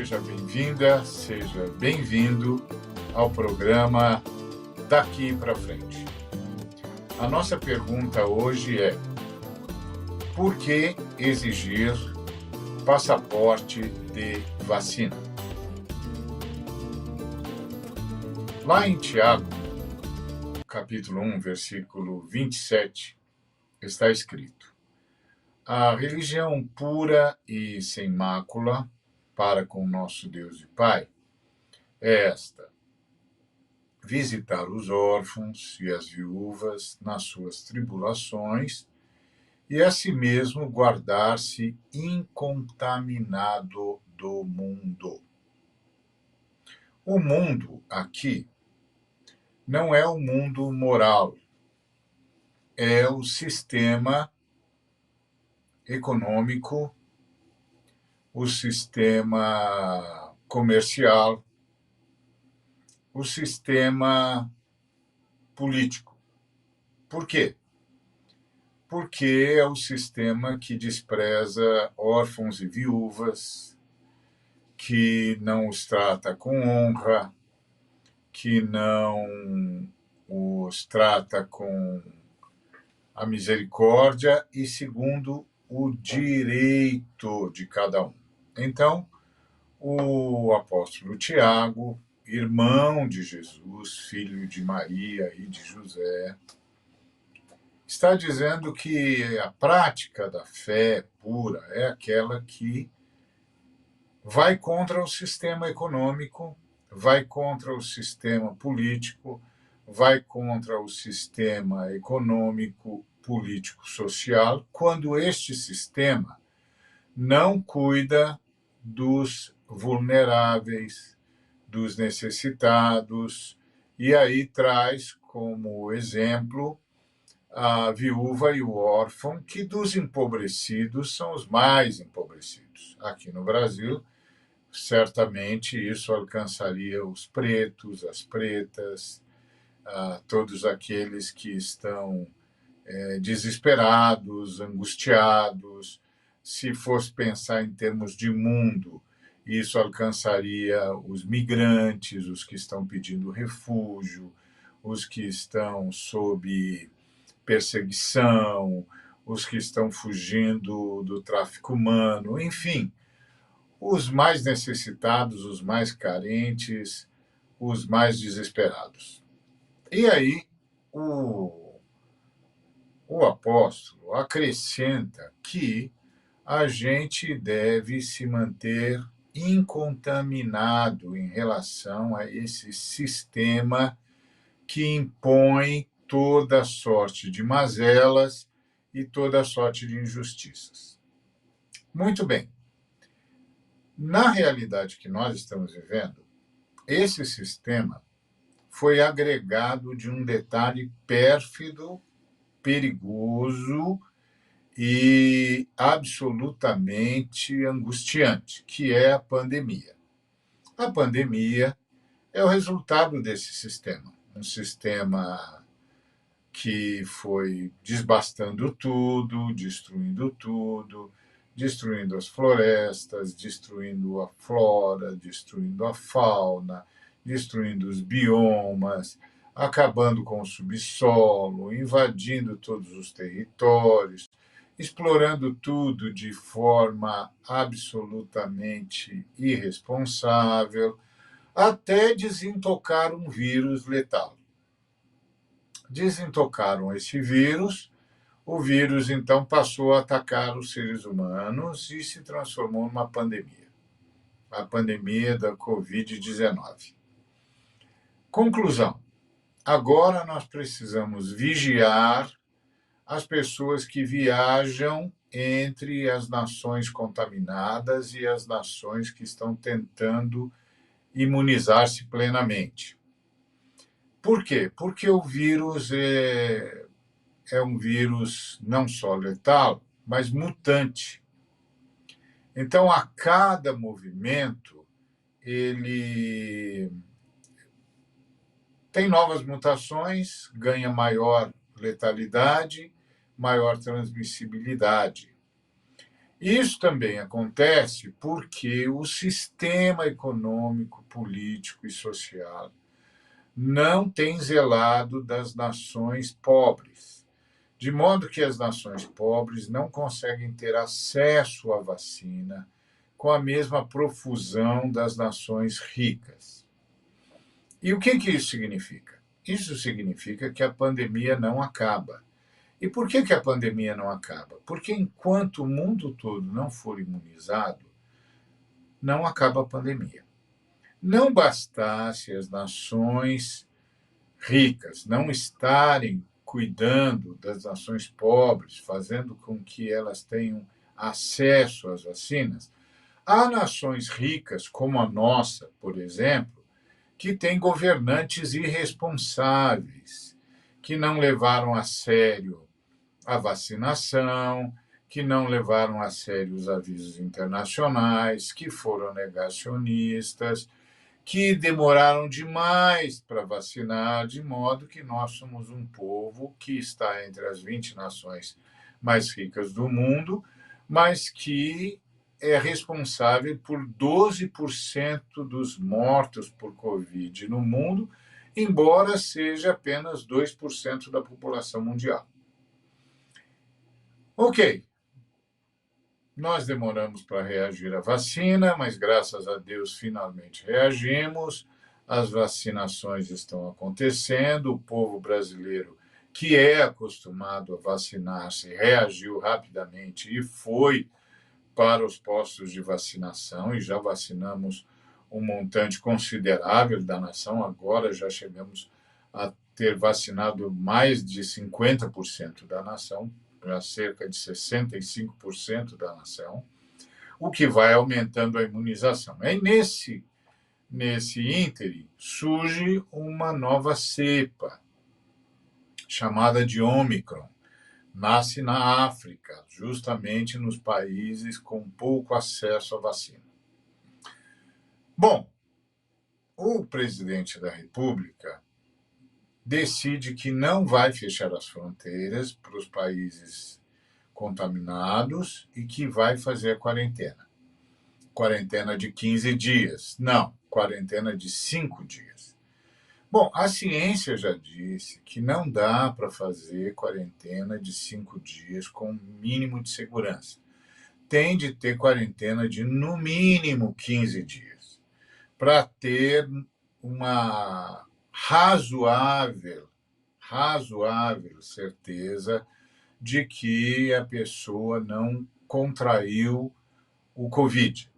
seja bem-vinda, seja bem-vindo ao programa Daqui para Frente. A nossa pergunta hoje é: por que exigir passaporte de vacina? Lá em Tiago, capítulo 1, versículo 27, está escrito: a religião pura e sem mácula para com nosso Deus e Pai é esta: visitar os órfãos e as viúvas nas suas tribulações e a si mesmo guardar-se incontaminado do mundo. O mundo aqui não é o mundo moral, é o sistema econômico, o sistema comercial, o sistema político. Por quê? Porque é o sistema que despreza órfãos e viúvas, que não os trata com honra, que não os trata com a misericórdia e segundo o direito de cada um. Então, o apóstolo Tiago, irmão de Jesus, filho de Maria e de José, está dizendo que a prática da fé pura é aquela que vai contra o sistema econômico, vai contra o sistema político, vai contra o sistema econômico, político, social, quando este sistema não cuida dos vulneráveis, dos necessitados, e aí traz como exemplo a viúva e o órfão, que dos empobrecidos são os mais empobrecidos. Aqui no Brasil, certamente isso alcançaria os pretos, as pretas, todos aqueles que estão desesperados, angustiados. Se fosse pensar em termos de mundo, isso alcançaria os migrantes, os que estão pedindo refúgio, os que estão sob perseguição, os que estão fugindo do tráfico humano, enfim, os mais necessitados, os mais carentes, os mais desesperados. E aí, o apóstolo acrescenta que a gente deve se manter incontaminado em relação a esse sistema que impõe toda sorte de mazelas e toda sorte de injustiças. Muito bem. Na realidade que nós estamos vivendo, esse sistema foi agregado de um detalhe pérfido, perigoso e absolutamente angustiante, que é a pandemia. A pandemia é o resultado desse sistema, um sistema que foi desbastando tudo, destruindo as florestas, destruindo a flora, destruindo a fauna, destruindo os biomas, acabando com o subsolo, invadindo todos os territórios, explorando tudo de forma absolutamente irresponsável, até desintocar um vírus letal. Desintocaram esse vírus, o vírus então passou a atacar os seres humanos e se transformou numa pandemia, a pandemia da Covid-19. Conclusão: agora nós precisamos vigiar as pessoas que viajam entre as nações contaminadas e as nações que estão tentando imunizar-se plenamente. Por quê? Porque o vírus é um vírus não só letal, mas mutante. Então, a cada movimento, ele tem novas mutações, ganha maior letalidade, maior transmissibilidade. Isso também acontece porque o sistema econômico, político e social não tem zelado das nações pobres, de modo que as nações pobres não conseguem ter acesso à vacina com a mesma profusão das nações ricas. E o que isso significa? Isso significa que a pandemia não acaba. E por que a pandemia não acaba? Porque enquanto o mundo todo não for imunizado, não acaba a pandemia. Não bastasse as nações ricas não estarem cuidando das nações pobres, fazendo com que elas tenham acesso às vacinas, há nações ricas, como a nossa, por exemplo, que têm governantes irresponsáveis, que não levaram a sério a vacinação, que não levaram a sério os avisos internacionais, que foram negacionistas, que demoraram demais para vacinar, de modo que nós somos um povo que está entre as 20 nações mais ricas do mundo, mas que é responsável por 12% dos mortos por Covid no mundo, embora seja apenas 2% da população mundial. Ok, nós demoramos para reagir à vacina, mas graças a Deus finalmente reagimos. As vacinações estão acontecendo. O povo brasileiro, que é acostumado a vacinar-se, reagiu rapidamente e foi para os postos de vacinação e já vacinamos um montante considerável da nação. Agora já chegamos a ter vacinado mais de 50% da nação, para cerca de 65% da nação, o que vai aumentando a imunização. E nesse ínterim surge uma nova cepa, chamada de Ômicron. Nasce na África, justamente nos países com pouco acesso à vacina. Bom, o presidente da República decide que não vai fechar as fronteiras para os países contaminados e que vai fazer a quarentena. Quarentena de 15 dias. Não, quarentena de 5 dias. Bom, a ciência já disse que não dá para fazer quarentena de 5 dias com mínimo de segurança. Tem de ter quarentena de, no mínimo, 15 dias, para ter uma razoável certeza de que a pessoa não contraiu o Covid.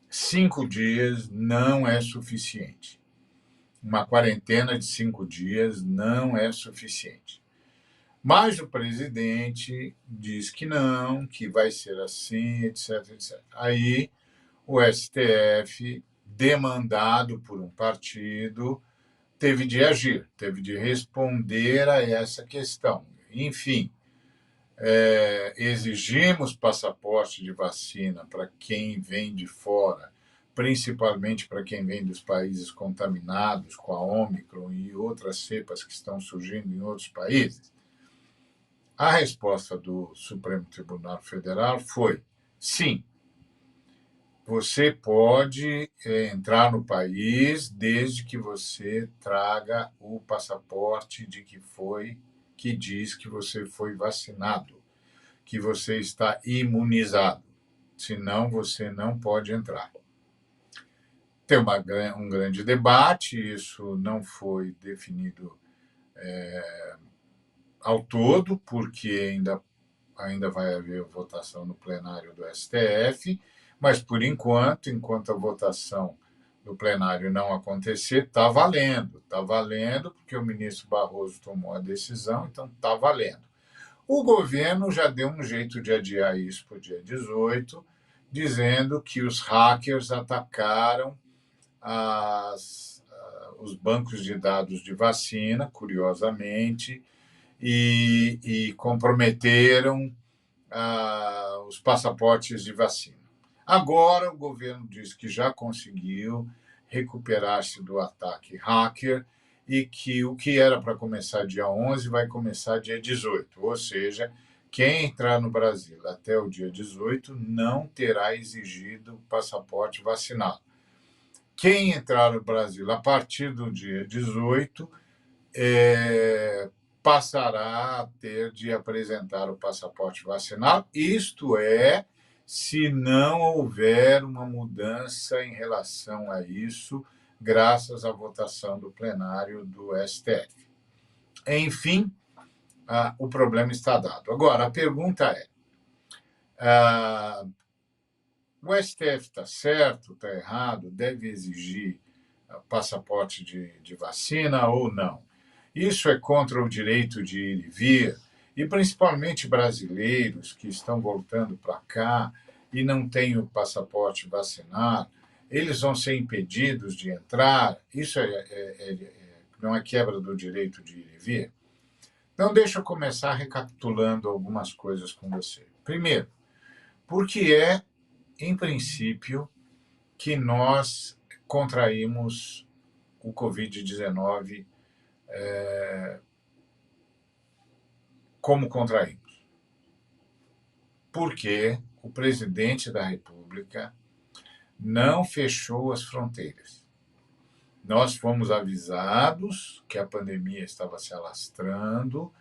5 dias não é suficiente. Uma quarentena de 5 dias não é suficiente. Mas o presidente diz que não, que vai ser assim, etc, etc. Aí o STF, demandado por um partido, teve de agir, teve de responder a essa questão. Enfim, exigimos passaporte de vacina para quem vem de fora, principalmente para quem vem dos países contaminados com a Ômicron e outras cepas que estão surgindo em outros países. A resposta do Supremo Tribunal Federal foi: sim, você pode entrar no país desde que você traga o passaporte que diz que você foi vacinado, que você está imunizado. Senão, você não pode entrar. Tem um grande debate, isso não foi definido ao todo, porque ainda vai haver votação no plenário do STF, mas, por enquanto a votação no plenário não acontecer, está valendo, porque o ministro Barroso tomou a decisão, então está valendo. O governo já deu um jeito de adiar isso para o dia 18, dizendo que os hackers atacaram os bancos de dados de vacina, curiosamente, e comprometeram os passaportes de vacina. Agora, o governo diz que já conseguiu recuperar-se do ataque hacker e que o que era para começar dia 11 vai começar dia 18, ou seja, Quem entrar no Brasil até o dia 18 não terá exigido passaporte vacinal. Quem entrar no Brasil a partir do dia 18 passará a ter de apresentar o passaporte vacinal, isto é, se não houver uma mudança em relação a isso, graças à votação do plenário do STF. Enfim, o problema está dado. Agora, a pergunta é: o STF está certo, está errado, deve exigir passaporte de vacina ou não? Isso é contra o direito de ir e vir, e principalmente brasileiros que estão voltando para cá e não têm o passaporte vacinal, eles vão ser impedidos de entrar? Isso não é quebra do direito de ir e vir? Então, deixa eu começar recapitulando algumas coisas com você. Primeiro, porque em princípio, que nós contraímos o Covid-19 como contraímos? Porque o presidente da República não fechou as fronteiras. Nós fomos avisados que a pandemia estava se alastrando,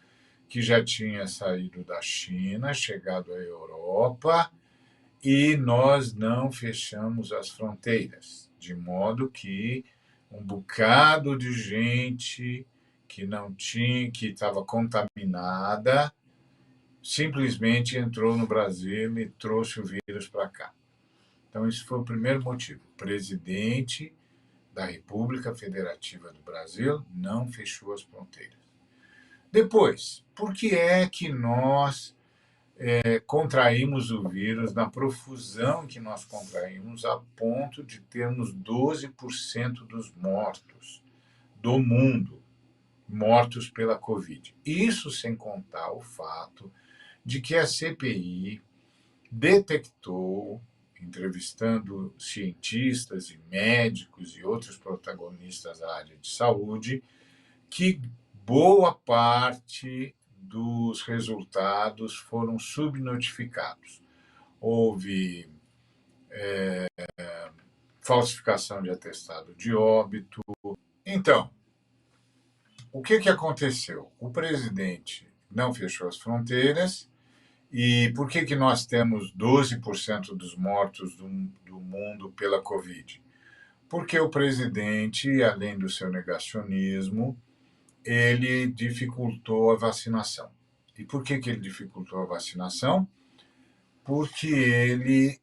que já tinha saído da China, chegado à Europa, e nós não fechamos as fronteiras, de modo que um bocado de gente que não tinha, que estava contaminada, simplesmente entrou no Brasil e trouxe o vírus para cá. Então, esse foi o primeiro motivo. O presidente da República Federativa do Brasil não fechou as fronteiras. Depois, por que é que nós contraímos o vírus na profusão que nós contraímos, a ponto de termos 12% dos mortos do mundo mortos pela Covid? Isso sem contar o fato de que a CPI detectou, entrevistando cientistas e médicos e outros protagonistas da área de saúde, que boa parte dos resultados foram subnotificados. Houve falsificação de atestado de óbito. Então, o que aconteceu? O presidente não fechou as fronteiras. E por que nós temos 12% dos mortos do mundo pela Covid? Porque o presidente, além do seu negacionismo, ele dificultou a vacinação. E por que ele dificultou a vacinação? Porque ele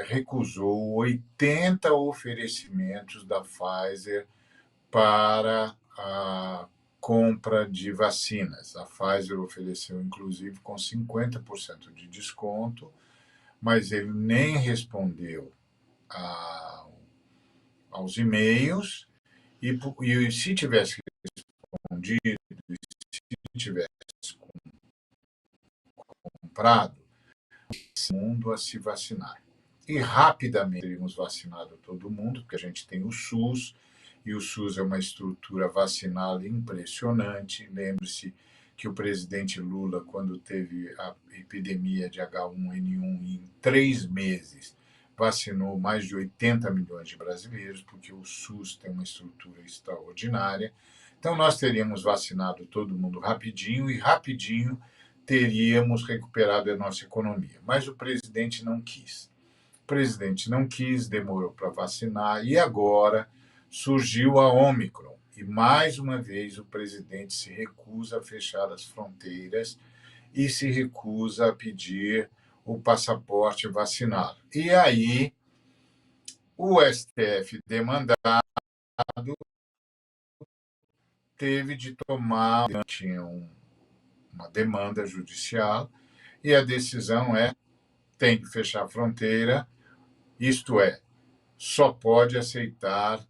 recusou 80 oferecimentos da Pfizer para a compra de vacinas. A Pfizer ofereceu, inclusive, com 50% de desconto, mas ele nem respondeu aos e-mails, e se tivesse respondido, se tivesse comprado, o mundo a se vacinar. E rapidamente teríamos vacinado todo mundo, porque a gente tem o SUS, e o SUS é uma estrutura vacinal impressionante. Lembre-se que o presidente Lula, quando teve a epidemia de H1N1, em 3 meses, vacinou mais de 80 milhões de brasileiros, porque o SUS tem uma estrutura extraordinária. Então, nós teríamos vacinado todo mundo rapidinho, e rapidinho teríamos recuperado a nossa economia. Mas o presidente não quis. O presidente não quis, demorou para vacinar, e agora surgiu a Ômicron. E, mais uma vez, o presidente se recusa a fechar as fronteiras e se recusa a pedir o passaporte vacinal. E aí, o STF demandado teve de tomar, tinha uma demanda judicial, e a decisão tem que fechar a fronteira, isto é, só pode aceitar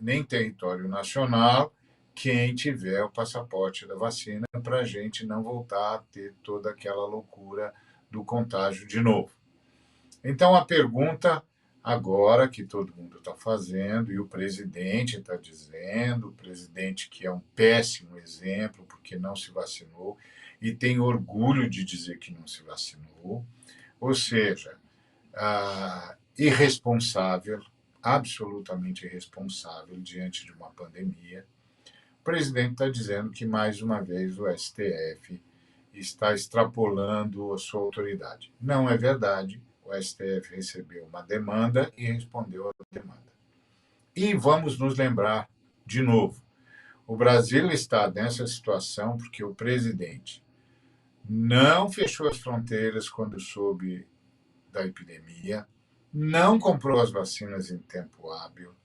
nem território nacional quem tiver o passaporte da vacina, para a gente não voltar a ter toda aquela loucura do contágio de novo. Então, a pergunta agora que todo mundo está fazendo, e o presidente está dizendo, o presidente que é um péssimo exemplo porque não se vacinou, e tem orgulho de dizer que não se vacinou, ou seja, irresponsável, absolutamente irresponsável diante de uma pandemia. O presidente está dizendo que, mais uma vez, o STF está extrapolando a sua autoridade. Não é verdade. O STF recebeu uma demanda e respondeu à demanda. E vamos nos lembrar, de novo, o Brasil está nessa situação porque o presidente não fechou as fronteiras quando soube da epidemia, não comprou as vacinas em tempo hábil,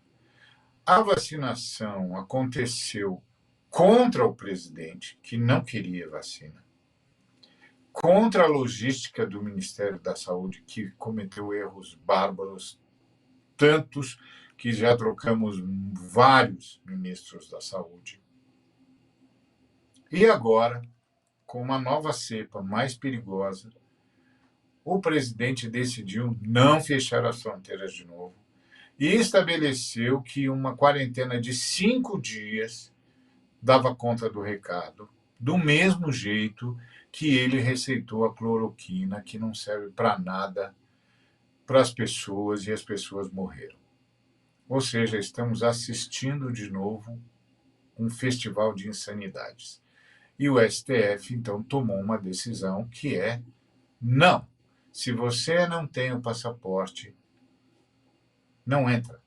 a vacinação aconteceu contra o presidente, que não queria vacina, contra a logística do Ministério da Saúde, que cometeu erros bárbaros, tantos que já trocamos vários ministros da Saúde. E agora, com uma nova cepa mais perigosa, o presidente decidiu não fechar as fronteiras de novo e estabeleceu que uma quarentena de 5 dias dava conta do recado, do mesmo jeito que ele receitou a cloroquina, que não serve para nada para as pessoas e as pessoas morreram. Ou seja, estamos assistindo de novo um festival de insanidades. E o STF, então, tomou uma decisão que é não. Se você não tem o passaporte, não entra.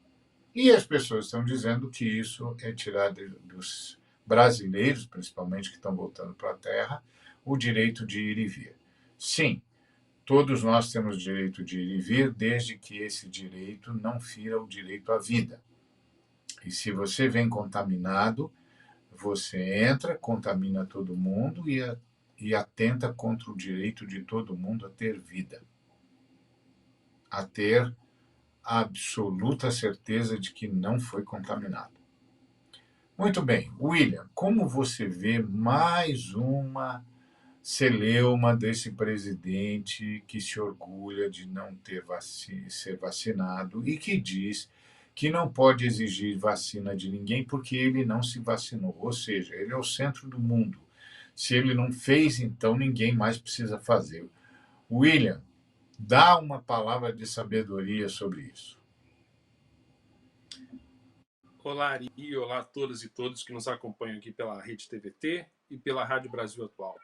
E as pessoas estão dizendo que isso é tirar dos brasileiros, principalmente que estão voltando para a terra, o direito de ir e vir. Sim, todos nós temos direito de ir e vir, desde que esse direito não fira o direito à vida. E se você vem contaminado, você entra, contamina todo mundo e atenta contra o direito de todo mundo a ter vida, a ter a absoluta certeza de que não foi contaminado. Muito bem, William, como você vê mais uma celeuma desse presidente que se orgulha de não ter ser vacinado e que diz que não pode exigir vacina de ninguém porque ele não se vacinou, ou seja, ele é o centro do mundo. Se ele não fez, então ninguém mais precisa fazer. William, dá uma palavra de sabedoria sobre isso. Olá, Ari, olá a todas e todos que nos acompanham aqui pela Rede TVT e pela Rádio Brasil Atual.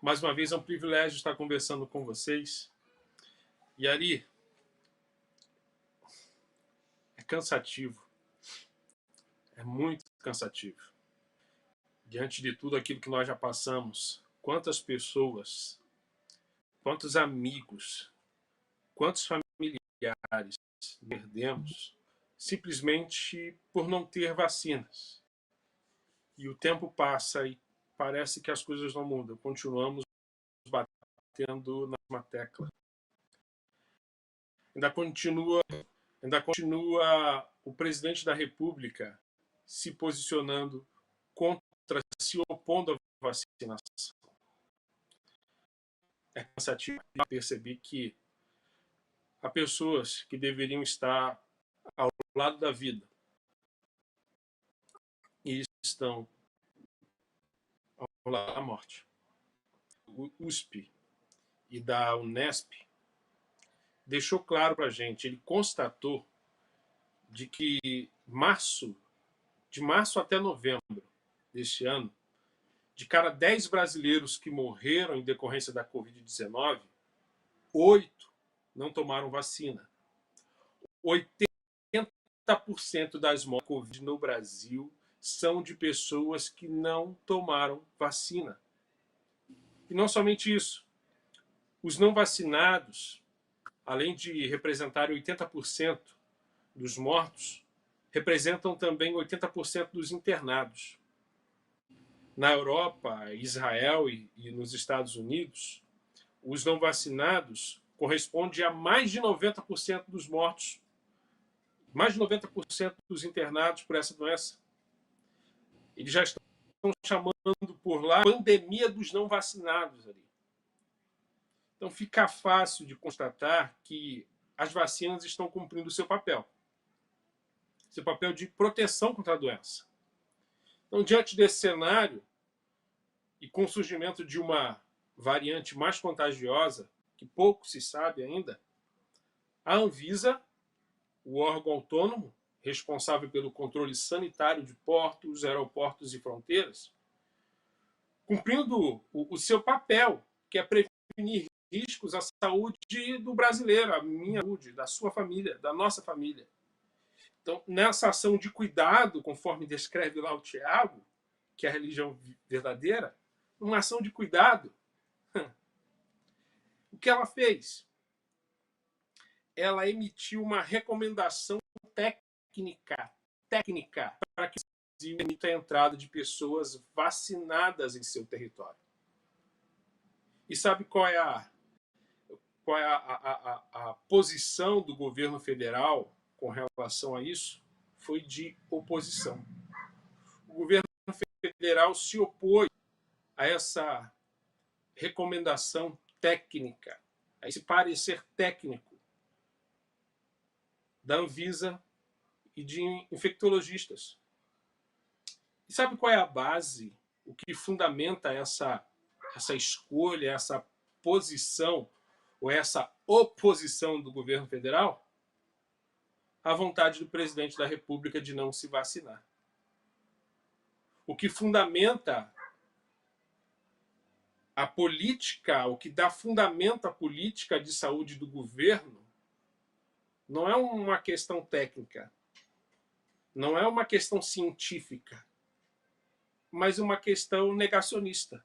Mais uma vez é um privilégio estar conversando com vocês. E Ari, é cansativo, é muito cansativo. Diante de tudo aquilo que nós já passamos, quantas pessoas, quantos amigos, quantos familiares perdemos simplesmente por não ter vacinas. E o tempo passa e parece que as coisas não mudam. Continuamos batendo na mesma tecla. Ainda continua o presidente da República se posicionando contra, se opondo à vacinação. É cansativo perceber que há pessoas que deveriam estar ao lado da vida e estão ao lado da morte. O USP e da Unesp deixou claro para a gente, ele constatou de que de março até novembro deste ano, de cada 10 brasileiros que morreram em decorrência da Covid-19, 8 não tomaram vacina. 80% das mortes Covid no Brasil são de pessoas que não tomaram vacina. E não somente isso, os não vacinados, além de representarem 80% dos mortos, representam também 80% dos internados. Na Europa, Israel e nos Estados Unidos, os não vacinados correspondem a mais de 90% dos mortos, mais de 90% dos internados por essa doença. Eles já estão chamando por lá a pandemia dos não vacinados ali. Então fica fácil de constatar que as vacinas estão cumprindo o seu papel de proteção contra a doença. Então, diante desse cenário, e com o surgimento de uma variante mais contagiosa, que pouco se sabe ainda, a Anvisa, o órgão autônomo responsável pelo controle sanitário de portos, aeroportos e fronteiras, cumprindo o seu papel, que é prevenir riscos à saúde do brasileiro, a minha saúde, da sua família, da nossa família. Então, nessa ação de cuidado, conforme descreve lá o Tiago, que é a religião verdadeira, uma ação de cuidado, o que ela fez? Ela emitiu uma recomendação técnica para que o Brasil permita a entrada de pessoas vacinadas em seu território. E sabe qual é a posição do governo federal com relação a isso? Foi de oposição. O governo federal se opôs a essa recomendação técnica, a esse parecer técnico da Anvisa e de infectologistas. E sabe qual é a base, o que fundamenta essa escolha, essa posição ou essa oposição do governo federal? A vontade do presidente da República de não se vacinar. O que fundamenta a política, o que dá fundamento à política de saúde do governo, não é uma questão técnica, não é uma questão científica, mas uma questão negacionista.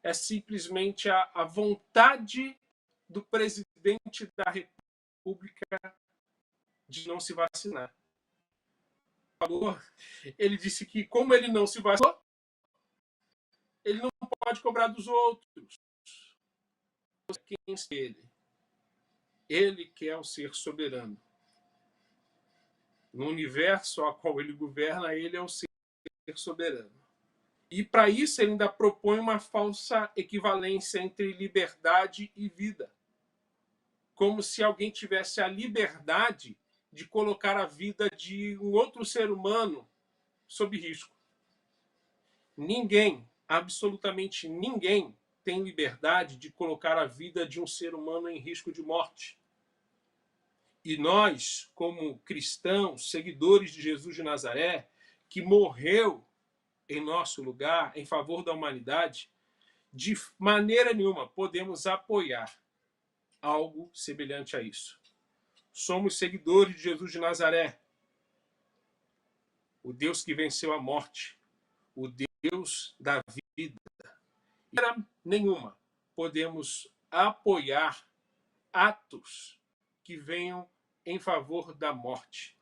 É simplesmente a vontade do presidente da República de não se vacinar. Ele disse que, como ele não se vacinou, ele não pode cobrar dos outros. Quem é ele? Ele que é o ser soberano. No universo ao qual ele governa, ele é o ser soberano. E para isso ele ainda propõe uma falsa equivalência entre liberdade e vida. Como se alguém tivesse a liberdade de colocar a vida de um outro ser humano sob risco. Ninguém, absolutamente ninguém, tem liberdade de colocar a vida de um ser humano em risco de morte. E nós, como cristãos, seguidores de Jesus de Nazaré, que morreu em nosso lugar, em favor da humanidade, de maneira nenhuma podemos apoiar algo semelhante a isso. Somos seguidores de Jesus de Nazaré, o Deus que venceu a morte, o Deus da vida. De maneira nenhuma podemos apoiar atos que venham em favor da morte.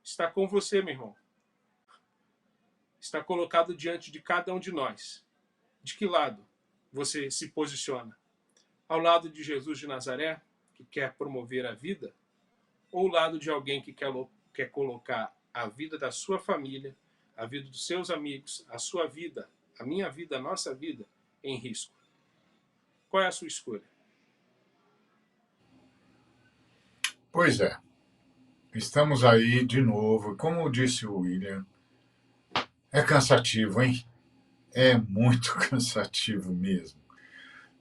Está com você, meu irmão. Está colocado diante de cada um de nós. De que lado você se posiciona? Ao lado de Jesus de Nazaré, que quer promover a vida, ou ao lado de alguém que quer colocar a vida da sua família, a vida dos seus amigos, a sua vida, a minha vida, a nossa vida, em risco? Qual é a sua escolha? Pois é, estamos aí de novo. Como disse o William, é cansativo, hein? É muito cansativo mesmo.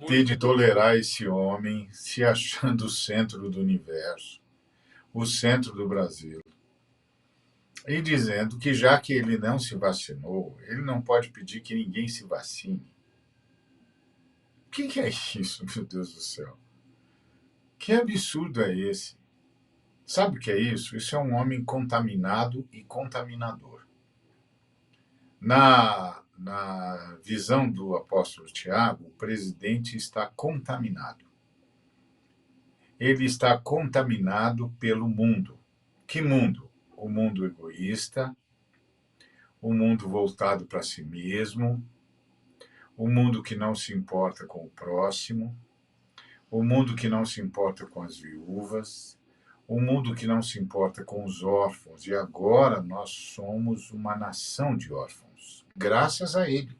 Ter de tolerar esse homem se achando o centro do universo, o centro do Brasil, e dizendo que já que ele não se vacinou, ele não pode pedir que ninguém se vacine. O que é isso, meu Deus do céu? Que absurdo é esse? Sabe o que é isso? Isso é um homem contaminado e contaminador. Na visão do apóstolo Tiago, o presidente está contaminado. Ele está contaminado pelo mundo. Que mundo? O mundo egoísta, o mundo voltado para si mesmo, o mundo que não se importa com o próximo, o mundo que não se importa com as viúvas, o mundo que não se importa com os órfãos. E agora nós somos uma nação de órfãos. Graças a ele.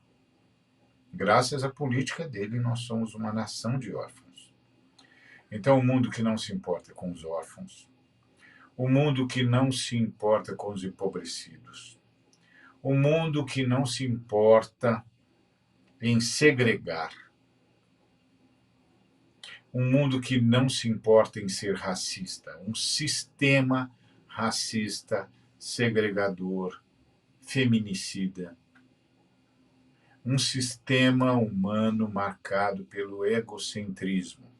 Graças à política dele, nós somos uma nação de órfãos. Então, o mundo que não se importa com os órfãos, o mundo que não se importa com os empobrecidos, o mundo que não se importa em segregar. Um mundo que não se importa em ser racista. Um sistema racista, segregador, feminicida. Um sistema humano marcado pelo egocentrismo.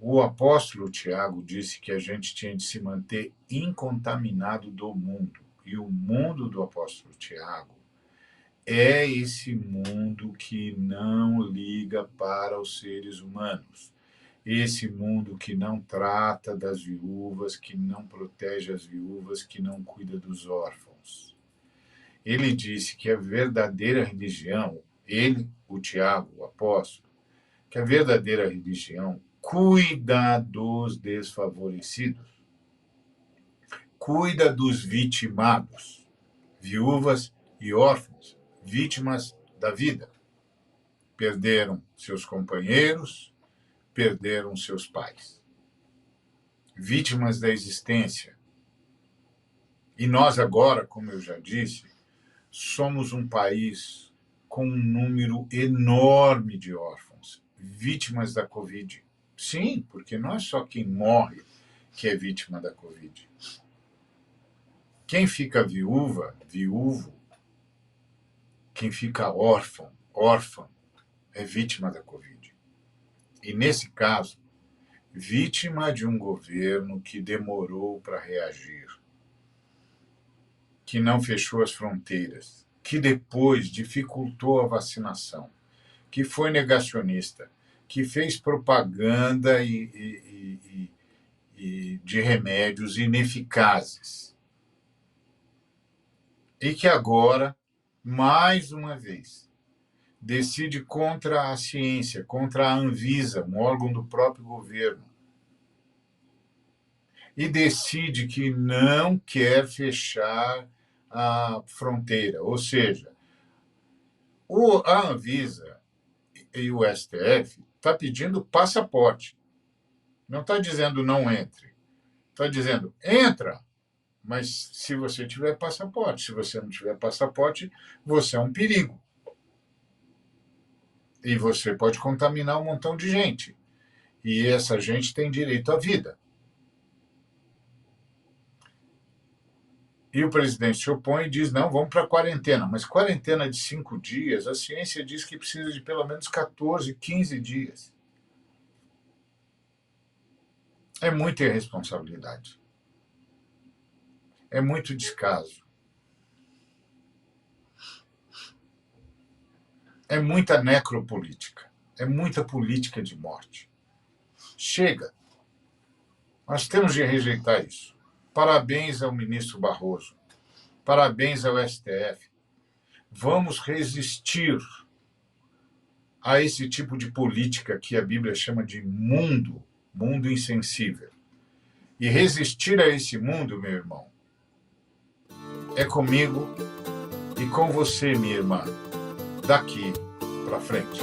O apóstolo Tiago disse que a gente tinha de se manter incontaminado do mundo. E o mundo do apóstolo Tiago é esse mundo que não liga para os seres humanos. Esse mundo que não trata das viúvas, que não protege as viúvas, que não cuida dos órfãos. Ele disse que a verdadeira religião, o Tiago, o apóstolo, que a verdadeira religião cuida dos desfavorecidos, cuida dos vitimados, viúvas e órfãos, vítimas da vida. Perderam seus companheiros, perderam seus pais. Vítimas da existência. E nós agora, como eu já disse, somos um país com um número enorme de órfãos, vítimas da Covid. Sim, porque não é só quem morre que é vítima da Covid. Quem fica viúvo, quem fica órfão, é vítima da Covid. E, nesse caso, vítima de um governo que demorou para reagir, que não fechou as fronteiras, que depois dificultou a vacinação, que foi negacionista, que fez propaganda de remédios ineficazes. E que agora, mais uma vez, decide contra a ciência, contra a Anvisa, um órgão do próprio governo, e decide que não quer fechar a fronteira. Ou seja, a Anvisa e o STF está pedindo passaporte. Não está dizendo não entre. Está dizendo entra, mas se você tiver passaporte. Se você não tiver passaporte, você é um perigo. E você pode contaminar um montão de gente. E essa gente tem direito à vida. E o presidente se opõe e diz, não, vamos para a quarentena. Mas quarentena de 5 dias, a ciência diz que precisa de pelo menos 14, 15 dias. É muita irresponsabilidade. É muito descaso. É muita necropolítica. É muita política de morte. Chega. Nós temos de rejeitar isso. Parabéns ao ministro Barroso. Parabéns ao STF. Vamos resistir a esse tipo de política que a Bíblia chama de mundo insensível. E resistir a esse mundo, meu irmão, é comigo e com você, minha irmã, daqui para frente.